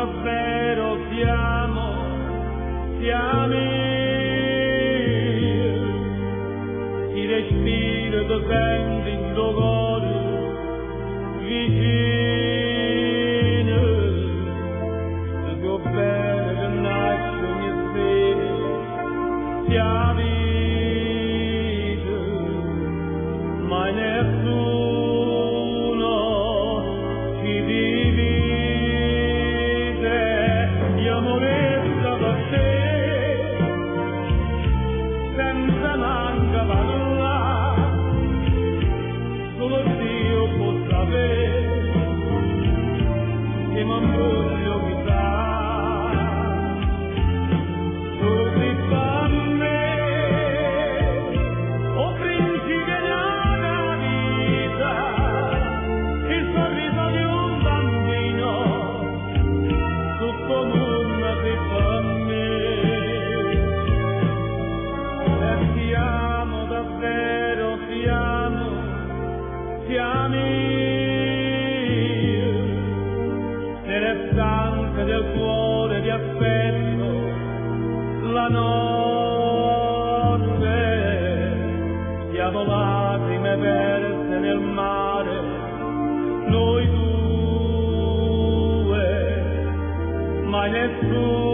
davvero siamo ti respiro da senti in tuo cuore vicino il tuo bene che nasce ogni sera siamo mai nessuno ci divide di amorezza per te senza manca parlare solo Dio può sapere che mi voglio chissà così fa me o principe il sorriso di un bambino tutto mondo che fa me e siamo davvero siamo nelle stanze del cuore di aspetto la notte siamo lacrime perse nel mare noi due, mai nessuno